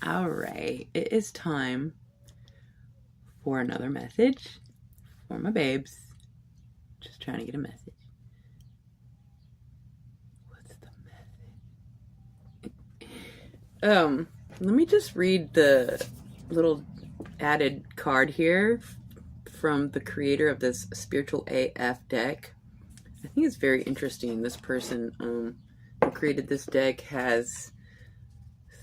All right, it is time for another message for my babes. Just trying to get a message. What's the message? Let me just read the little added card here from the creator of this Spiritual AF deck. I think it's very interesting. This person who created this deck has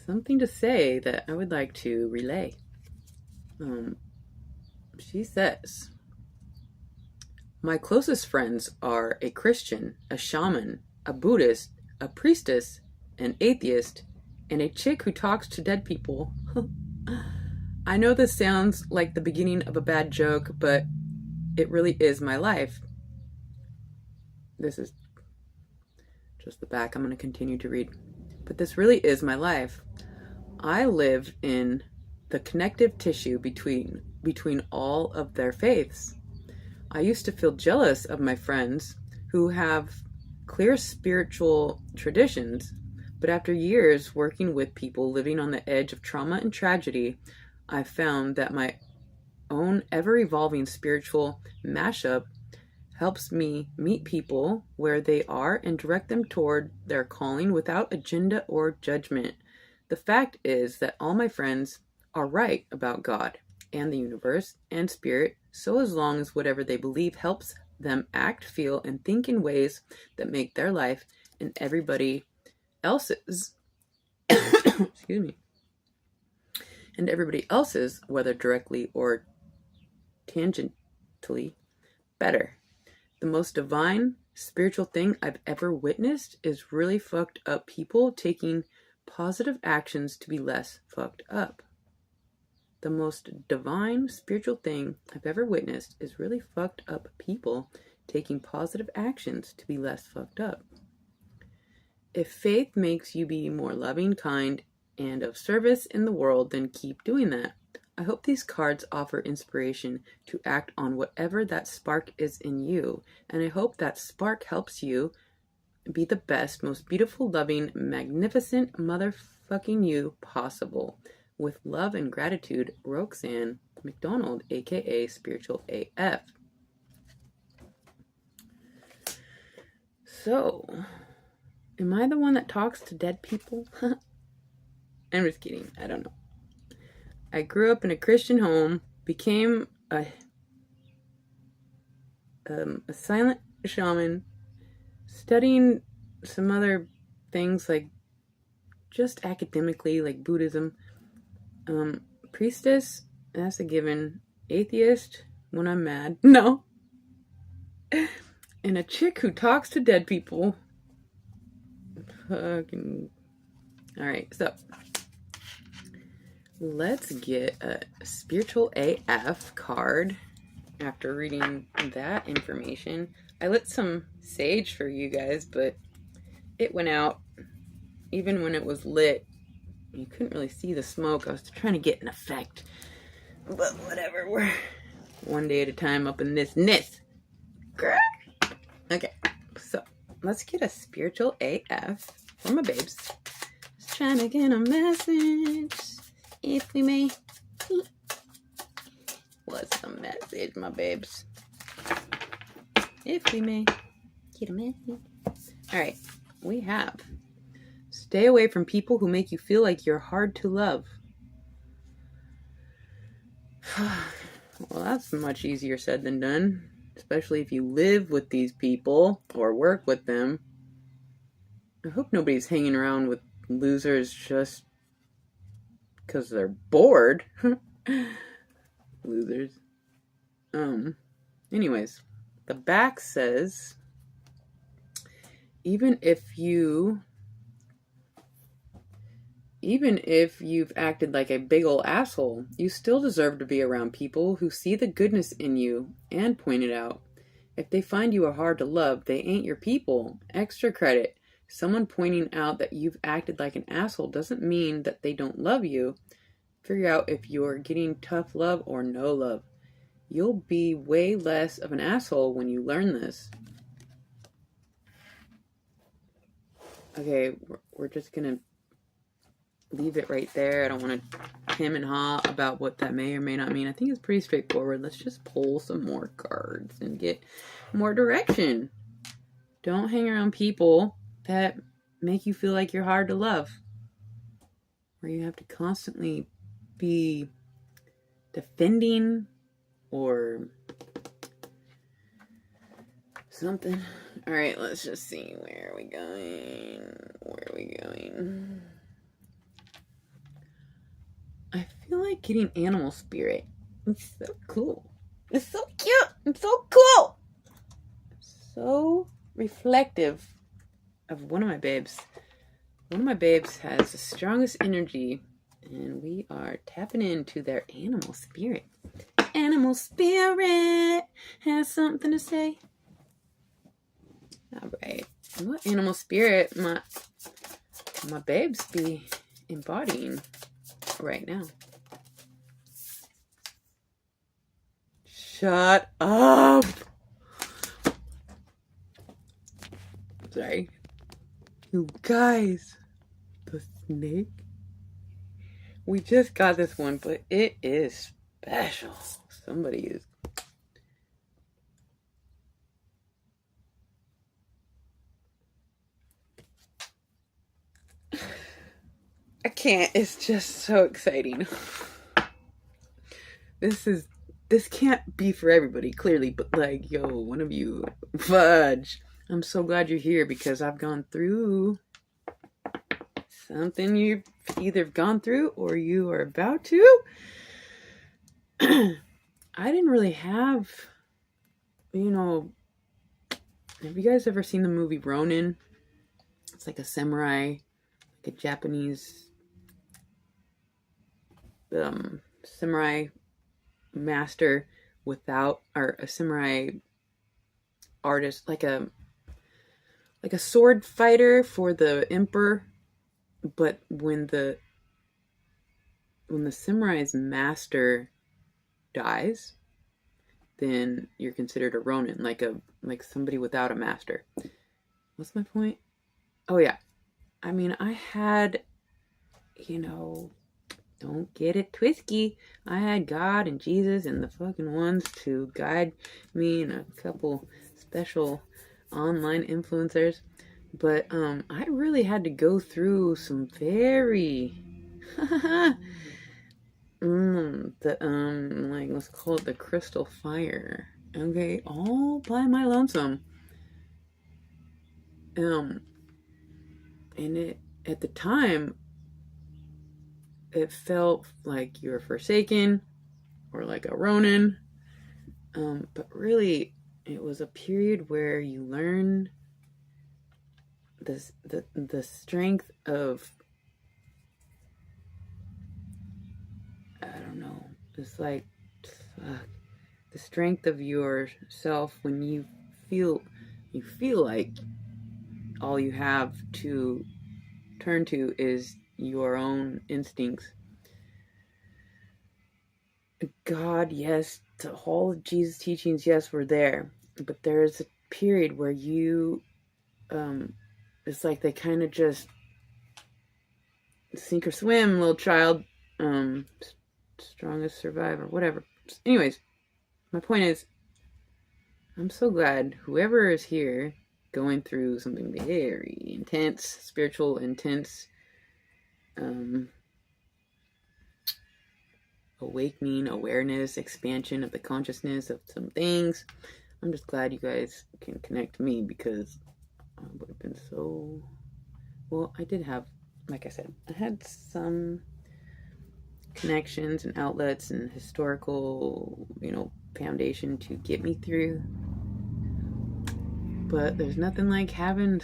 something to say that I would like to relay. She says, my closest friends are a Christian, a shaman, a Buddhist, a priestess, an atheist, and a chick who talks to dead people. I know this sounds like the beginning of a bad joke, but it really is my life. This is just the back. I'm going to continue to read. But this really is my life. I live in the connective tissue between all of their faiths. I used to feel jealous of my friends who have clear spiritual traditions, but after years working with people living on the edge of trauma and tragedy, I found that my own ever-evolving spiritual mashup helps me meet people where they are and direct them toward their calling without agenda or judgment. The fact is that all my friends are right about God and the universe and spirit, so as long as whatever they believe helps them act, feel, and think in ways that make their life and everybody else's excuse me, and everybody else's, whether directly or tangentially, better. The most divine spiritual thing I've ever witnessed is really fucked up people taking positive actions to be less fucked up. The most divine spiritual thing I've ever witnessed is really fucked up people taking positive actions to be less fucked up. If faith makes you be more loving, kind, and of service in the world, then keep doing that. I hope these cards offer inspiration to act on whatever that spark is in you, and I hope that spark helps you be the best, most beautiful, loving, magnificent motherfucking you possible. With love and gratitude, Roxanne McDonald, aka Spiritual AF. So, am I the one that talks to dead people? I'm just kidding. I don't know. I grew up in a Christian home, became a silent shaman, studying some other things like just academically, like Buddhism. Priestess, that's a given. Atheist, when I'm mad. No. And a chick who talks to dead people. Fucking. Alright, so let's get a Spiritual AF card after reading that information. I lit some sage for you guys, but it went out. Even when it was lit, you couldn't really see the smoke. I was trying to get an effect. But whatever, we're one day at a time up in this nest. Okay, so let's get a Spiritual AF for my babes. Just trying to get a message, if we may. What's the message, my babes? If we may get a message. Alright, we have: stay away from people who make you feel like you're hard to love. Well, that's much easier said than done, especially if you live with these people or work with them. I hope nobody's hanging around with losers just because they're bored. Losers. Anyways, the back says, even if you've acted like a big ol' asshole, you still deserve to be around people who see the goodness in you and point it out. If they find you are hard to love, they ain't your people. Extra credit. Someone pointing out that you've acted like an asshole doesn't mean that they don't love you. Figure out if you're getting tough love or no love. You'll be way less of an asshole when you learn this. Okay, we're just gonna leave it right there. I don't want to hem and haw about what that may or may not mean. I think it's pretty straightforward. Let's just pull some more cards and get more direction. Don't hang around people that make you feel like you're hard to love, where you have to constantly be defending or something. All right, let's just see. Where are we going? Where are we going? I feel like getting animal spirit. It's so cool. It's so cute. It's so cool. So reflective of one of my babes. One of my babes has the strongest energy, and we are tapping into their animal spirit. Animal spirit has something to say. All right. What animal spirit my babes be embodying right now? Shut up. Sorry. You guys, the snake. We just got this one, but it is special. Somebody is. I can't. It's just so exciting. This can't be for everybody, clearly, but like, yo, one of you, fudge. I'm so glad you're here because I've gone through something you've either gone through or you are about to. I didn't really have, have you guys ever seen the movie Ronin? It's like a samurai, like a Japanese samurai master without, or a samurai artist, like a sword fighter for the emperor, but when the samurai's master dies, then you're considered a ronin, like somebody without a master. What's my point? Oh yeah, I mean, I had, don't get it twisty, I had God and Jesus and the fucking ones to guide me and a couple special online influencers, but I really had to go through some very let's call it the crystal fire, okay, all by my lonesome. And it, at the time, it felt like you were forsaken or like a ronin, but really it was a period where you learn the strength of, I don't know, it's like, the strength of yourself when you feel like all you have to turn to is your own instincts. God, yes, all of Jesus' teachings, yes, were there, but there's a period where you, it's like they kind of just sink or swim, little child, strongest survivor, whatever. Anyways, my point is, I'm so glad whoever is here going through something very intense, spiritual, intense, awakening, awareness, expansion of the consciousness of some things. I'm just glad you guys can connect to me, because I would have been so... Well, I did have, like I said, I had some connections and outlets and historical, foundation to get me through. But there's nothing like having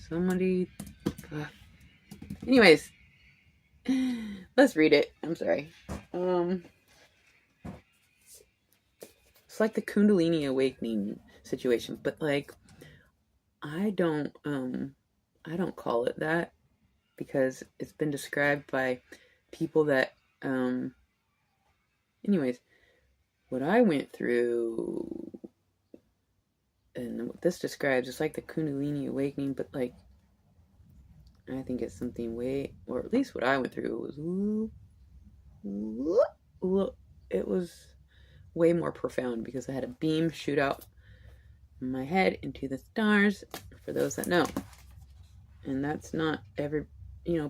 somebody... Anyways, let's read it. I'm sorry. It's like the Kundalini awakening situation, but like, I don't call it that, because it's been described by people that, anyways, what I went through and what this describes is like the Kundalini awakening, but like, I think it's something way, or at least what I went through it was way more profound because I had a beam shoot out my head into the stars, for those that know. And that's not every,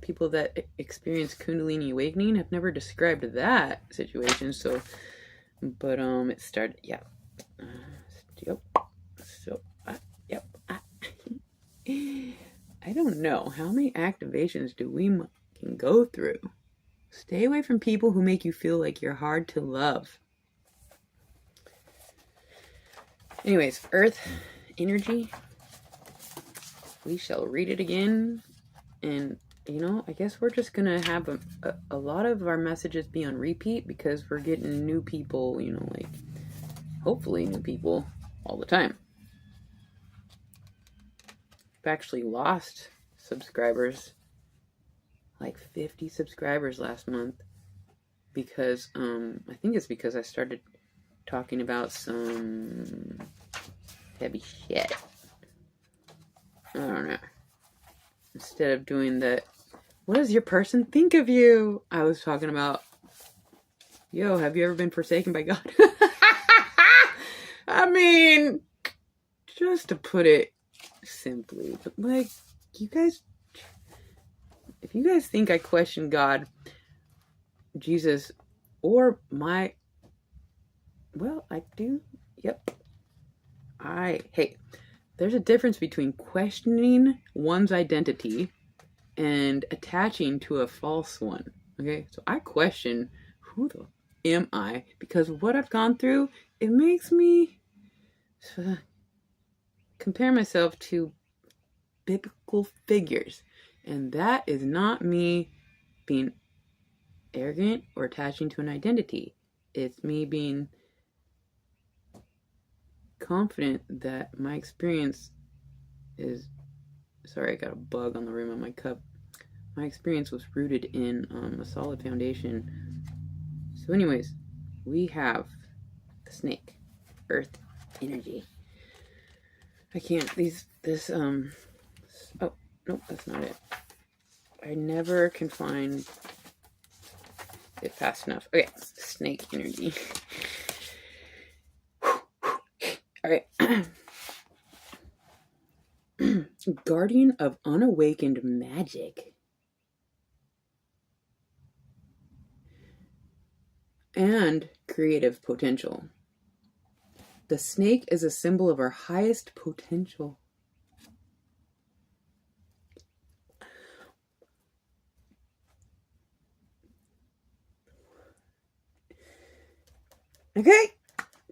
people that experience Kundalini awakening have never described that situation. So, but it started, yeah. Yep. So, yep. I don't know how many activations do we can go through. Stay away from people who make you feel like you're hard to love. Anyways, Earth energy. We shall read it again. And, I guess we're just going to have a lot of our messages be on repeat because we're getting new people, hopefully new people all the time. I've actually lost subscribers, like 50 subscribers last month, because I think it's because I started talking about some heavy shit. I don't know. Instead of doing the, what does your person think of you? I was talking about, yo, have you ever been forsaken by God? I mean, just to put it simply, but you guys, if you guys think I question God, Jesus, or I do. Yep. Hey, there's a difference between questioning one's identity and attaching to a false one. Okay? So I question, who the am I? Because what I've gone through, it makes me compare myself to biblical figures. And that is not me being arrogant or attaching to an identity. It's me being confident that my experience is, sorry, I got a bug on the rim of my cup. My experience was rooted in a solid foundation. So anyways, we have the snake, earth energy. I can't, oh, nope, that's not it. I never can find it fast enough. Okay, snake energy. All right. Guardian of unawakened magic. And creative potential. The snake is a symbol of our highest potential. Okay,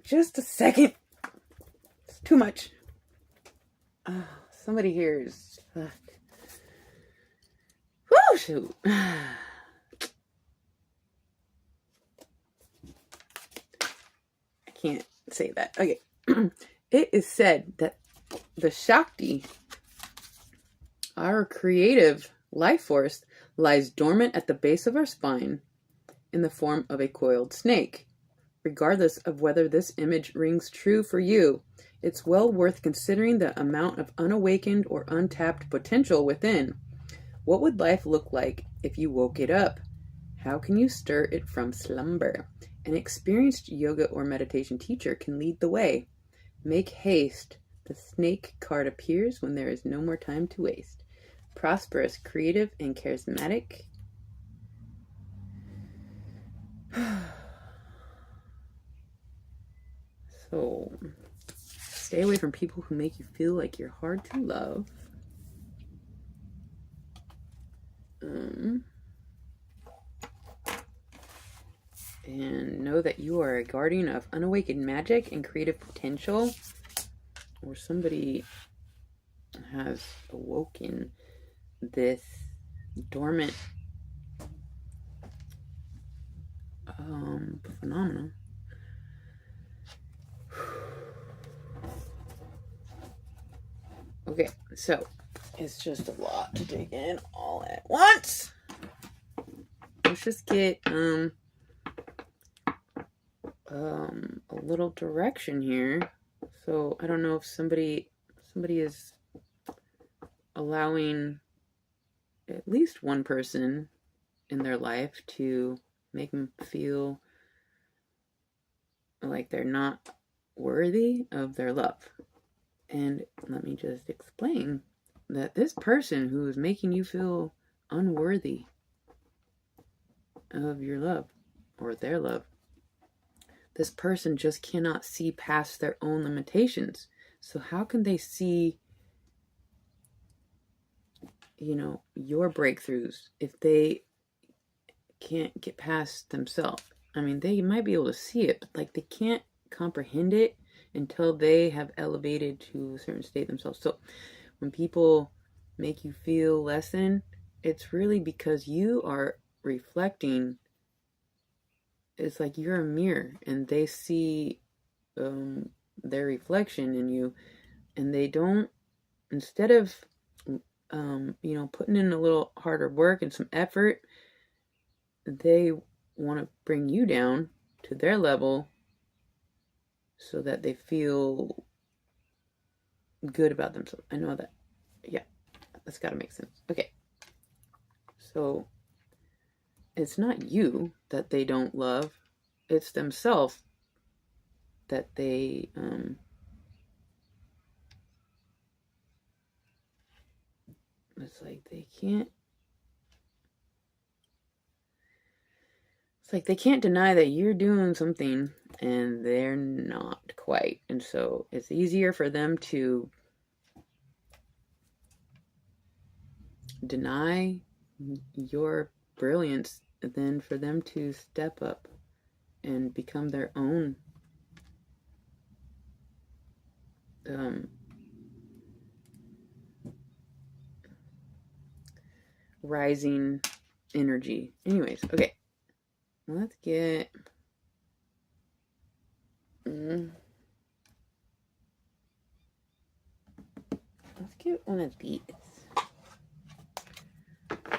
just a second. It's too much. Somebody here is... Woo, shoot. I can't say that. Okay. It is said that the Shakti, our creative life force, lies dormant at the base of our spine in the form of a coiled snake. Regardless of whether this image rings true for you, it's well worth considering the amount of unawakened or untapped potential within. What would life look like if you woke it up? How can you stir it from slumber? An experienced yoga or meditation teacher can lead the way. Make haste. The snake card appears when there is no more time to waste. Prosperous, creative, and charismatic. So, stay away from people who make you feel like you're hard to love. And know that you are a guardian of unawakened magic and creative potential, or somebody has awoken this dormant phenomenon. Okay, so it's just a lot to take in all at once. Let's just get a little direction here. So I don't know if somebody is allowing at least one person in their life to make them feel like they're not worthy of their love. And let me just explain that this person who is making you feel unworthy of your love or their love, this person just cannot see past their own limitations. So how can they see, your breakthroughs if they can't get past themselves? I mean, they might be able to see it, but like they can't comprehend it until they have elevated to a certain state themselves. So when people make you feel less than, it's really because you are reflecting. It's like you're a mirror and they see their reflection in you, and they don't, instead of putting in a little harder work and some effort, they want to bring you down to their level so that they feel good about themselves. I know that. Yeah, that's got to make sense. Okay. So it's not you that they don't love. It's themselves that they it's like they can't deny that you're doing something and they're not quite. And so it's easier for them to deny your brilliance than for them to step up and become their own rising energy. Anyways, okay. Let's get one of these.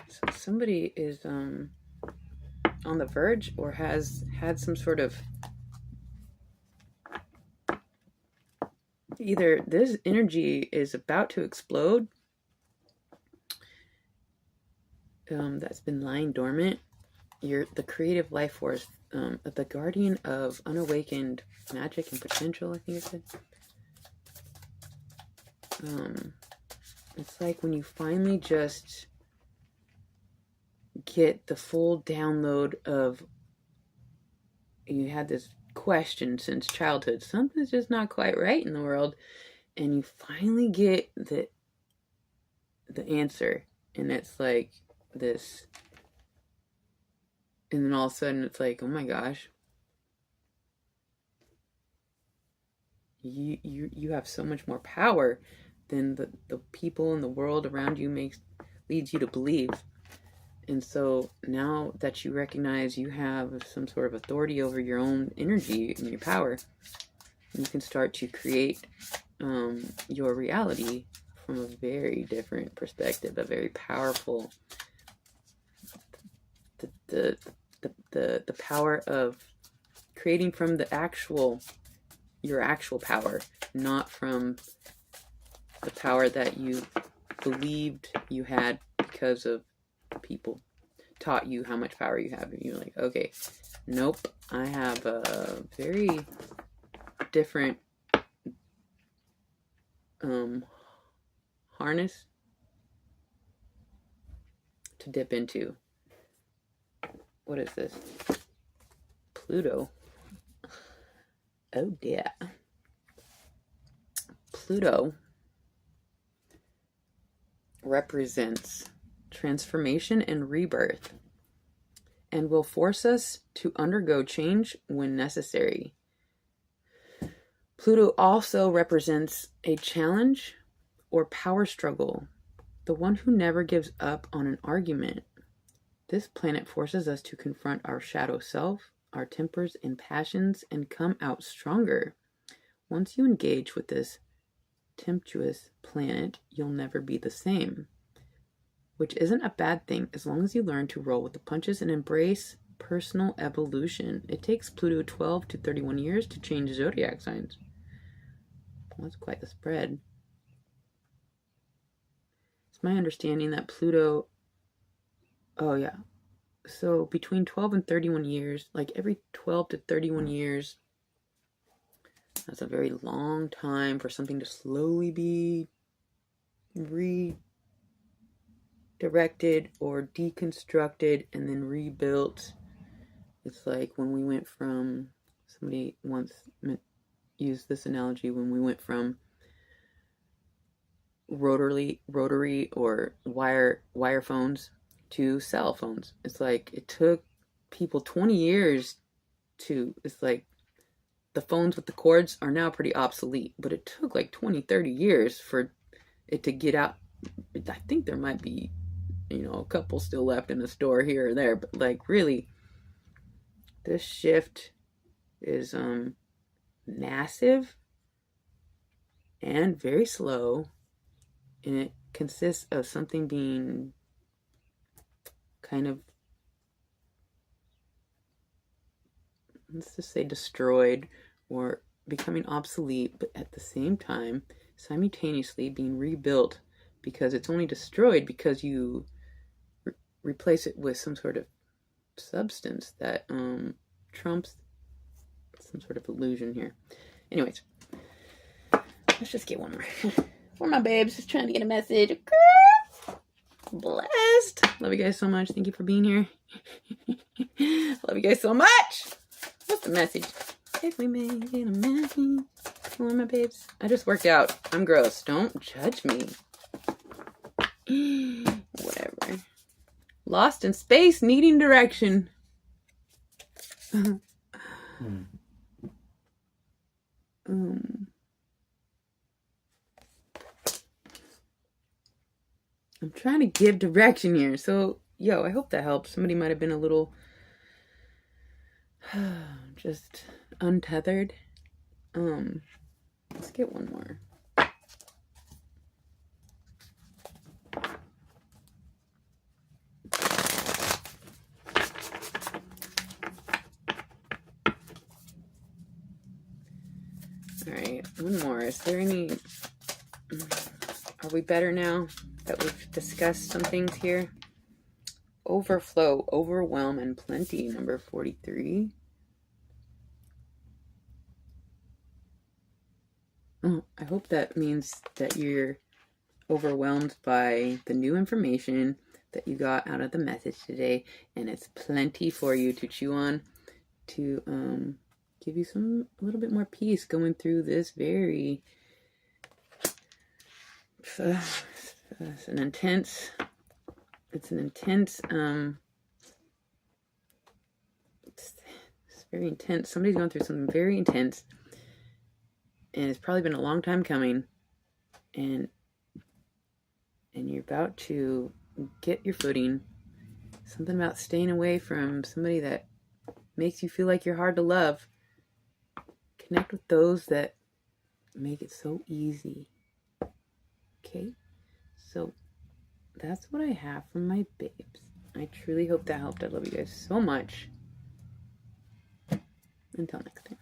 So somebody is on the verge or has had some sort of, either this energy is about to explode, that's been lying dormant. You're the creative life force, the guardian of unawakened magic and potential, I think it said. It's like when you finally just get the full download of, you had this question since childhood, something's just not quite right in the world, and you finally get the answer, and it's like this, and then all of a sudden it's like, oh my gosh, you have so much more power than the people in the world around you leads you to believe. And so now that you recognize you have some sort of authority over your own energy and your power, you can start to create your reality from a very different perspective, a very powerful, the power of creating from your actual power, not from the power that you believed you had because of people taught you how much power you have. And you're like, okay, nope, I have a very different harness to dip into. What is this? Pluto. Oh dear. Pluto represents transformation and rebirth, and will force us to undergo change when necessary. Pluto also represents a challenge or power struggle, the one who never gives up on an argument. This planet forces us to confront our shadow self, our tempers and passions, and come out stronger. Once you engage with this tempestuous planet, you'll never be the same. Which isn't a bad thing as long as you learn to roll with the punches and embrace personal evolution. It takes Pluto 12 to 31 years to change zodiac signs. Well, that's quite the spread. It's my understanding that Pluto Oh, yeah. So between 12 and 31 years, like every 12 to 31 years, that's a very long time for something to slowly be redirected or deconstructed and then rebuilt. It's like when we went from, somebody once used this analogy, when we went from rotary or wire phones to cell phones. It's like it took people 20 years to, it's like the phones with the cords are now pretty obsolete, but it took like 20-30 years for it to get out. I think there might be, a couple still left in the store here or there, but like really this shift is massive and very slow, and it consists of something being kind of, let's just say, destroyed or becoming obsolete, but at the same time simultaneously being rebuilt, because it's only destroyed because you replace it with some sort of substance that trumps some sort of illusion here. Anyways, let's just get one more for my babes, just trying to get a message. Blessed. Love you guys so much. Thank you for being here. Love you guys so much. What's the message? If we make it a message for my babes. I just worked out. I'm gross. Don't judge me. Whatever. Lost in space, needing direction. I'm trying to give direction here. So, I hope that helps. Somebody might have been a little just untethered. Let's get one more. All right, one more. Is there any... Are we better now that we've discussed some things here? Overflow, overwhelm, and plenty, number 43. Oh, I hope that means that you're overwhelmed by the new information that you got out of the message today, and it's plenty for you to chew on, to give you a little bit more peace going through this very it's an intense it's very intense. Somebody's going through something very intense, and it's probably been a long time coming, and you're about to get your footing. Something about staying away from somebody that makes you feel like you're hard to love. Connect with those that make it so easy. Okay? So that's what I have from my babes. I truly hope that helped. I love you guys so much. Until next time.